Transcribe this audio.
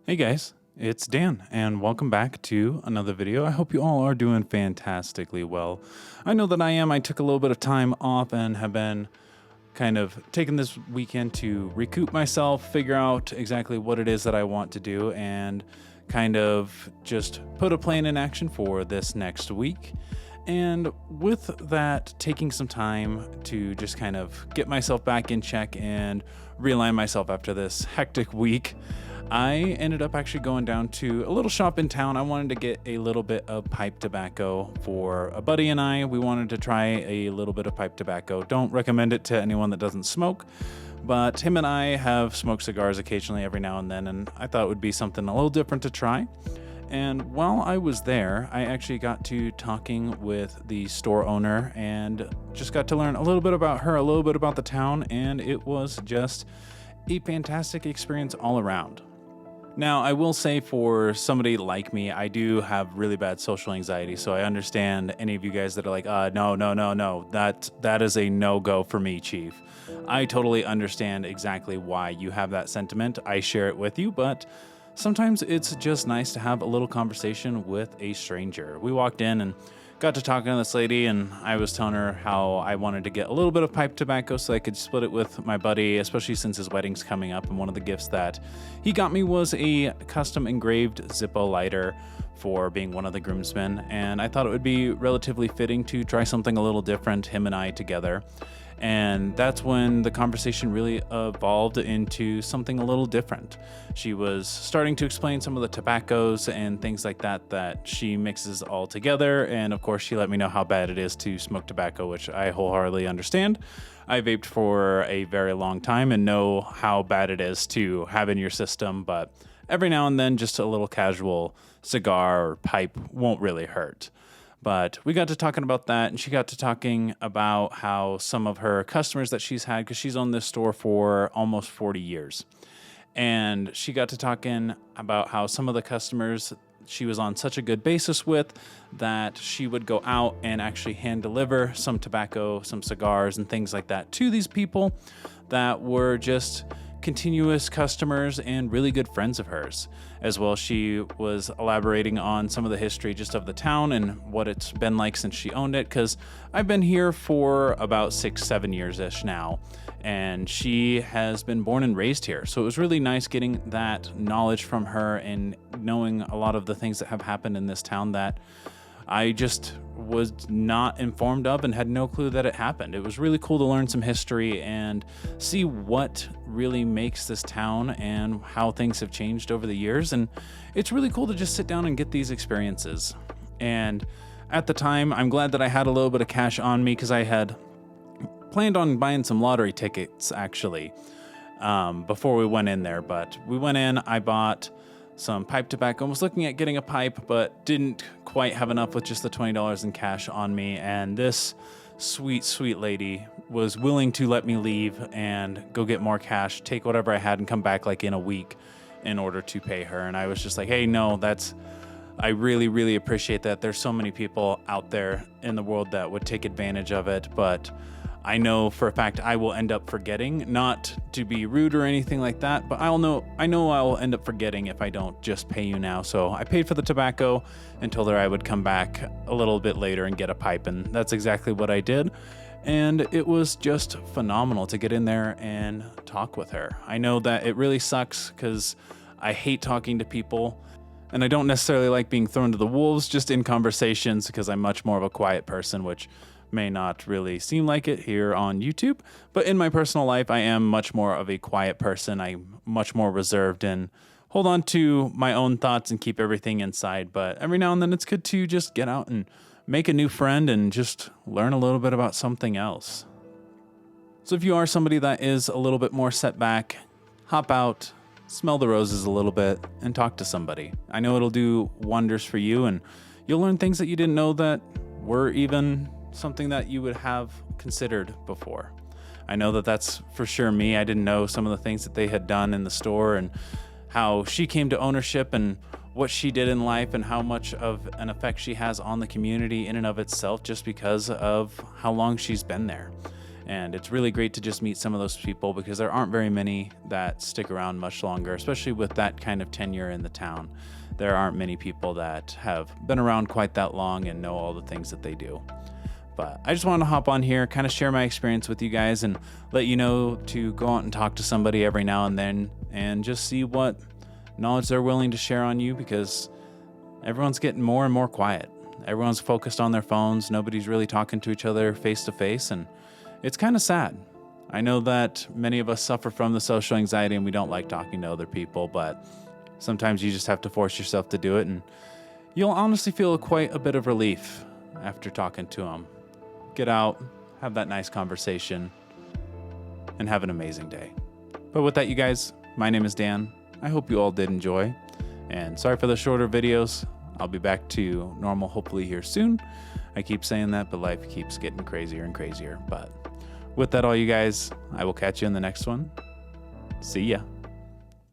Hey guys, it's Dan, and welcome back to another video. I hope you all are doing fantastically well. I know that I am. I took a little bit of time off and have been kind of taking this weekend to recoup myself, figure out exactly what it is that I want to do, and kind of just put a plan in action for this next week. And with that, taking some time to just kind of get myself back in check and realign myself after this hectic week, I ended up actually going down to a little shop in town. I wanted to get a little bit of pipe tobacco for a buddy and I. We wanted to try a little bit of pipe tobacco. Don't recommend it to anyone that doesn't smoke, but him and I have smoked cigars occasionally every now and then, and I thought it would be something a little different to try. And while I was there, I actually got to talking with the store owner and just got to learn a little bit about her, a little bit about the town, and it was just a fantastic experience all around. Now, I will say for somebody like me, I do have really bad social anxiety, so I understand any of you guys that are like, no, that is a no-go for me, Chief. I totally understand exactly why you have that sentiment. I share it with you, but sometimes it's just nice to have a little conversation with a stranger. We walked in and got to talking to this lady, and I was telling her how I wanted to get a little bit of pipe tobacco so I could split it with my buddy, especially since his wedding's coming up. And one of the gifts that he got me was a custom engraved Zippo lighter for being one of the groomsmen. And I thought it would be relatively fitting to try something a little different, him and I together. And that's when the conversation really evolved into something a little different. She was starting to explain some of the tobaccos and things like that she mixes all together. And of course, she let me know how bad it is to smoke tobacco, which I wholeheartedly understand. I vaped for a very long time and know how bad it is to have in your system, but every now and then, just a little casual cigar or pipe won't really hurt. But we got to talking about that, and she got to talking about how some of her customers that she's had, because she's owned this store for almost 40 years. And she got to talking about how some of the customers she was on such a good basis with that she would go out and actually hand deliver some tobacco, some cigars, and things like that to these people that were just continuous customers and really good friends of hers. As well, she was elaborating on some of the history just of the town and what it's been like since she owned it, because I've been here for about 6-7 years-ish now, and she has been born and raised here. So it was really nice getting that knowledge from her and knowing a lot of the things that have happened in this town that I just was not informed of and had no clue that it happened. It was really cool to learn some history and see what really makes this town and how things have changed over the years. And it's really cool to just sit down and get these experiences. And at the time, I'm glad that I had a little bit of cash on me, because I had planned on buying some lottery tickets actually before we went in there. But we went in, I bought some pipe tobacco. I was looking at getting a pipe, but didn't quite have enough with just the $20 in cash on me. And this sweet lady was willing to let me leave and go get more cash, take whatever I had, and come back like in a week in order to pay her. And I was just like, hey, no, I really appreciate that. There's so many people out there in the world that would take advantage of it, but I know for a fact I will end up forgetting, not to be rude or anything like that, but I know I'll end up forgetting if I don't just pay you now. So I paid for the tobacco and told her I would come back a little bit later and get a pipe, and that's exactly what I did. And it was just phenomenal to get in there and talk with her. I know that it really sucks because I hate talking to people, and I don't necessarily like being thrown to the wolves just in conversations, because I'm much more of a quiet person, which may not really seem like it here on YouTube, but in my personal life, I am much more of a quiet person. I'm much more reserved and hold on to my own thoughts and keep everything inside. But every now and then it's good to just get out and make a new friend and just learn a little bit about something else. So if you are somebody that is a little bit more set back, hop out, smell the roses a little bit, and talk to somebody. I know it'll do wonders for you, and you'll learn things that you didn't know that were even something that you would have considered before. I know that that's for sure me. I didn't know some of the things that they had done in the store and how she came to ownership and what she did in life and how much of an effect she has on the community in and of itself just because of how long she's been there. And it's really great to just meet some of those people because there aren't very many that stick around much longer, especially with that kind of tenure in the town. There aren't many people that have been around quite that long and know all the things that they do. But I just wanted to hop on here, kind of share my experience with you guys and let you know to go out and talk to somebody every now and then and just see what knowledge they're willing to share on you, because everyone's getting more and more quiet. Everyone's focused on their phones. Nobody's really talking to each other face to face, and it's kind of sad. I know that many of us suffer from the social anxiety and we don't like talking to other people, but sometimes you just have to force yourself to do it, and you'll honestly feel quite a bit of relief after talking to them. Get out, have that nice conversation, and have an amazing day. But with that, you guys, my name is Dan. I hope you all did enjoy, and sorry for the shorter videos. I'll be back to normal hopefully here soon. I keep saying that, but life keeps getting crazier and crazier. But with that all, you guys, I will catch you in the next one. See ya.